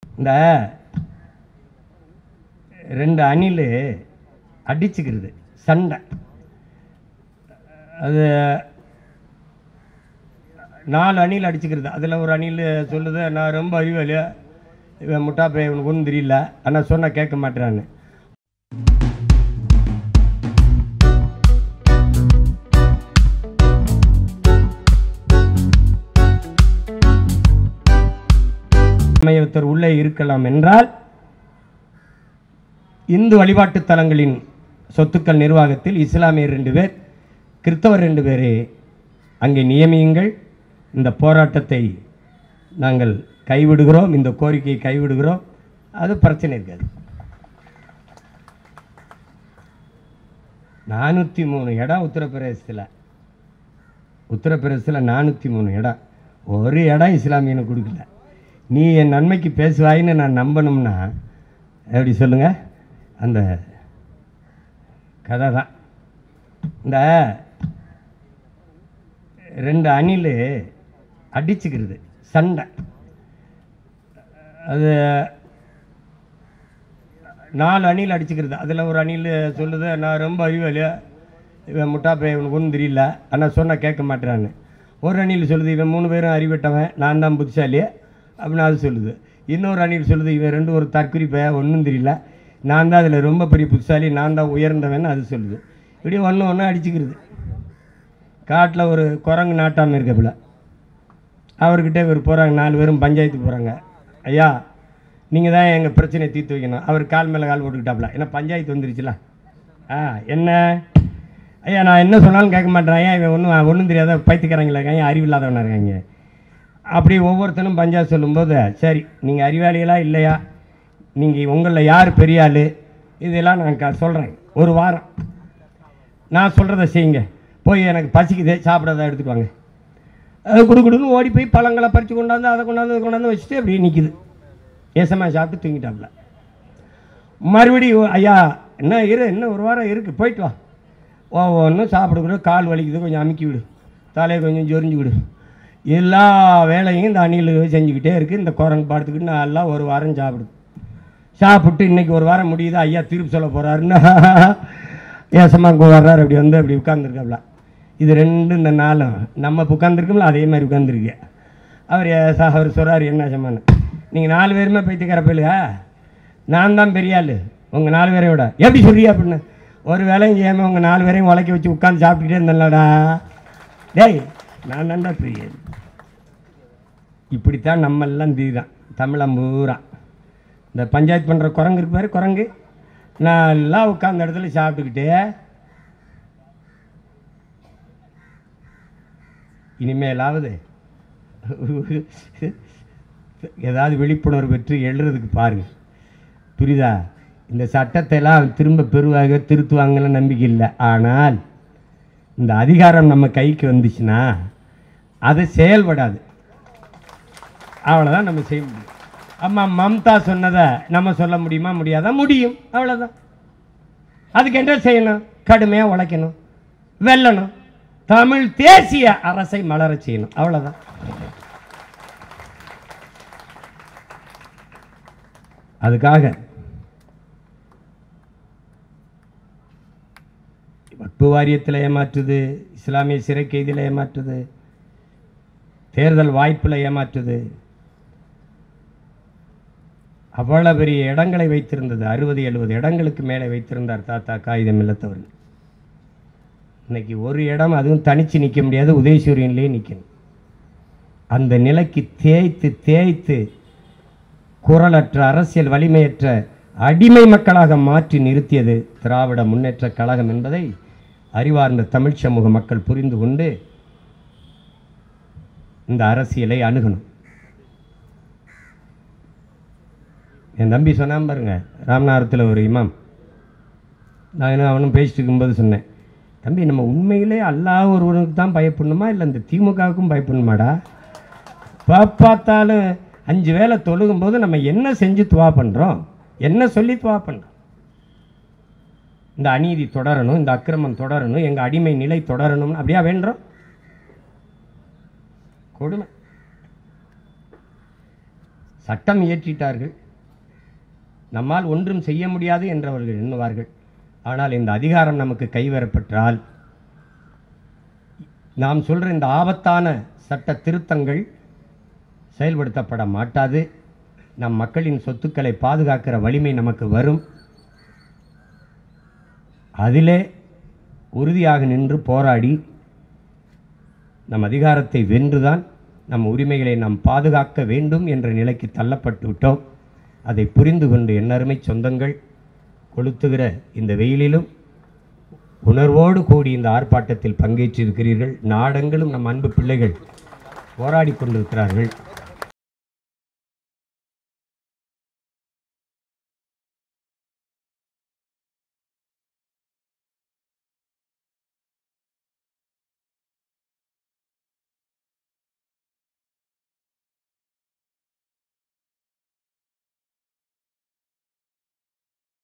இந்த ரெண்டு அணில் அடிச்சுக்கிறது சண்டை. அது 4 அணில் அடிச்சுக்கிறது. அதில் ஒரு அணில் சொல்லுது, நான் ரொம்ப அறிவாளி, இவன் முட்டா பையன், இவனுக்கு ஒன்றும் தெரியல, ஆனால் சொன்னால் கேட்க மாட்டேறான்னு. ஒருத்தர் உள்ளே இருக்கலாம் என்றால் இந்து வழிபாட்டு தலங்களின் சொத்துக்கள் நிர்வாகத்தில் இஸ்லாமியர் 2 பேர், கிறிஸ்தவர் 2 பேரை அங்கே நியமியுங்கள். இந்த போராட்டத்தை நாங்கள் கைவிடுகிறோம், இந்த கோரிக்கையை கைவிடுகிறோம். அது பிரச்சனை இருக்காது. 403 இடம் உத்தரப்பிரதேசத்தில் 403 இடம். ஒரு இடம் இஸ்லாமியனுக்கு கொடுக்கல. நீ என் நன்மைக்கு பேசுவாயின்னு நான் நம்பணும்னா எப்படி சொல்லுங்க? அந்த கதை தான். இந்த 2 அணில் அடிச்சுக்கிறது சண்டை. அது 4 அணில் அடிச்சுக்கிறது. அதில் ஒரு அணில் சொல்லுது, நான் ரொம்ப அறிவாளி, இவன் முட்டா பையன், இவனுக்கு ஒன்றும் தெரியல, ஆனால் சொன்னால் கேட்க மாட்டேறான்னு. ஒரு அணில் சொல்லுது, இவன் 3 பேரும் அறிவிட்டவன், நான் தான் புத்திசாலி அப்படின்னு அது சொல்லுது. இன்னொரு அணில் சொல்லுது, இவன் 2 ஒரு தற்குறி பையன், ஒன்றும் தெரியல, நான் தான் அதில் ரொம்ப பெரிய புத்திசாலி, நான் தான் உயர்ந்தவன் அது சொல்லுது. இப்படி ஒன்று அடிச்சுக்கிறது. காட்டில் ஒரு குரங்கு நாட்டாமல் இருக்கப்பில்ல, அவர்கிட்ட இவர் போகிறாங்க, 4 பேரும் பஞ்சாயத்துக்கு போகிறாங்க. ஐயா, நீங்கள் தான் எங்கள் பிரச்சனையை தீர்த்து வைக்கணும். அவர் கால் மேலே கால் போட்டுக்கிட்டாப்புல, ஏன்னா பஞ்சாயத்து வந்துருச்சுல. என்ன ஐயா, நான் என்ன சொன்னாலும் கேட்க மாட்டேன், ஐயா இவன் ஒன்றும் தெரியாத பைத்தியக்காரங்களா இருக்காங்க, அறிவில்லாதவனாக இருக்காங்க. அப்படி ஒவ்வொருத்தனும் பஞ்சாயத்து சொல்லும்போது, சரி நீங்கள் அறிவாளிகளா இல்லையா, நீங்கள் உங்களில் யார் பெரிய ஆள், இதெல்லாம் நான் சொல்கிறேன். ஒரு வாரம் நான் சொல்கிறத செய்யுங்க, போய் எனக்கு பசிக்குது சாப்பிடாத எடுத்துட்டு வாங்க. அது கொடுன்னு ஓடி போய் பழங்களை பறித்து கொண்டாந்து அதை கொண்டாந்து வச்சுட்டு அப்படியே நிற்கிது. ஏசமாக சாப்பிட்டு தூங்கிட்டாப்புல. மறுபடியும் ஐயா இன்னும் ஒரு வாரம் இருக்குது, போயிட்டு வா. ஒவ்வொன்றும் சாப்பிடக்கூட, கால் வலிக்குது கொஞ்சம் அமுக்கி விடு, தலையை கொஞ்சம் ஜொரிஞ்சு விடு. எல்லா வேலையும் இந்த அணில் செஞ்சுக்கிட்டே இருக்குது. இந்த குரங்கு படுத்துக்கிட்டு நல்லா ஒரு வாரம் சாப்பிட்டு இன்றைக்கி ஒரு வாரம் முடியுது, ஐயா தீர்ப்பு சொல்ல போகிறாருன்னா ஏசமாக வர்றாரு. அப்படி வந்து அப்படி உட்காந்துருக்காப்புல. இது 2 இந்த 4 நம்ம உட்காந்துருக்கோம்ல, அதே மாதிரி உட்காந்துருக்கு. அவர் சொல்கிறார், என்ன சமான்னு, நீங்கள் 4 பேருமே பைத்தியக்கார போயிலுங்க, நான் தான் பெரிய ஆள் உங்கள் 4 பேரையும் விட, எப்படி சொல்றியா அப்படின்னு. ஒரு வேலையும் செய்யாமல் உங்கள் 4 பேரையும் உழைக்க வச்சு உட்காந்து சாப்பிட்டுக்கிட்டே இருந்தேன்லடா. டேய், நான் தான்டா பெரிய. இப்படித்தான் நம்மெல்லாம் தீதான் தமிழம் பூரா. இந்த பஞ்சாயத்து பண்ணுற குரங்கு இருக்கு பாரு, குரங்கு நல்லா உட்காந்த இடத்துல சாப்பிட்டுக்கிட்டே, இனிமேலாவது ஏதாவது விழிப்புணர்வு பெற்று எழுறதுக்கு பாருங்கள், புரியுதா? இந்த சட்டத்தை எல்லாம் திரும்ப பெறுவாங்க, திருத்துவாங்கலாம் நம்பிக்கை இல்லை. ஆனால் இந்த அதிகாரம் நம்ம கைக்கு வந்துச்சுன்னா அது செயல்படாது. அவ்வளோதான் நம்ம செய்ய முடியும். அம்மா மம்தா சொன்னதை நம்ம சொல்ல முடியுமா? முடியாதா? முடியும். அவ்வளோதான். அதுக்கு என்ன செய்யணும்? கடுமையாக உழைக்கணும், வெல்லணும், தமிழ் தேசிய அரசை மலர செய்யணும். அவ்வளோதான். அதுக்காக வக்பு வாரியத்தில் ஏமாற்றுது, இஸ்லாமிய சிறை கைதியில் ஏமாற்றுது, தேர்தல் வாய்ப்பில் ஏமாற்றுது. அவ்வளோ பெரிய இடங்களை வைத்திருந்தது, 60-70 இடங்களுக்கு மேலே வைத்திருந்தார் தாத்தா காகிதம் இல்லத்தவர். இன்னைக்கு ஒரு இடம், அதுவும் தனித்து நிற்க முடியாது, உதயசூரியன்லேயே நிற்கணும். அந்த நிலைக்கு தேய்த்து குரலற்ற, அரசியல் வலிமையற்ற அடிமை மக்களாக மாற்றி நிறுத்தியது திராவிட முன்னேற்ற கழகம் என்பதை அறிவார்ந்த தமிழ் சமூக மக்கள் புரிந்து கொண்டு இந்த அரசியலை அணுகணும். என் தம்பி சொன்னான் பாருங்க, ராமநாதத்தில் ஒரு இமாம், நான் அவனும் பேசிட்டு இருக்கும்போது சொன்னேன், தம்பி நம்ம உண்மையிலே அல்லாஹ் ஒருவனுக்கு தான் பயப்படணுமா இல்லை இந்த திமுகவுக்கும் பயப்படணுமாடா? பார்த்தாலும் 5 வேளை தொழுகும்போது நம்ம என்ன செஞ்சு துவா பண்ணுறோம், என்ன சொல்லி துவா பண்ணுறோம்? இந்த அநீதி தொடரணும், இந்த அக்கிரமம் தொடரணும், எங்கள் அடிமை நிலை தொடரணும்னு அப்படியா வேண்டுறோம்? கொடுமை. சட்டம் இயற்றிட்டார்கள், நம்மால் ஒன்றும் செய்ய முடியாது என்றவர்கள் எண்ணுவார்கள். ஆனால் இந்த அதிகாரம் நமக்கு கைவரப்பெற்றால் நாம் சொல்கிற இந்த ஆபத்தான சட்ட திருத்தங்கள் செயல்படுத்தப்பட மாட்டாது. நம் மக்களின் சொத்துக்களை பாதுகாக்கிற வலிமை நமக்கு வரும். அதிலே உறுதியாக நின்று போராடி நம் அதிகாரத்தை வென்றுதான் நம் உரிமைகளை நாம் பாதுகாக்க வேண்டும் என்ற நிலைக்கு தள்ளப்பட்டு விட்டோம். அதை புரிந்து கொண்டு என்னருமை சொந்தங்கள், கொளுத்துகிற இந்த வெயிலிலும் உணர்வோடு கூடி இந்த ஆர்ப்பாட்டத்தில் பங்கேற்றிருக்கிறீர்கள். நாடெங்கிலும் நம் அன்பு பிள்ளைகள் போராடி கொண்டிருக்கிறார்கள்.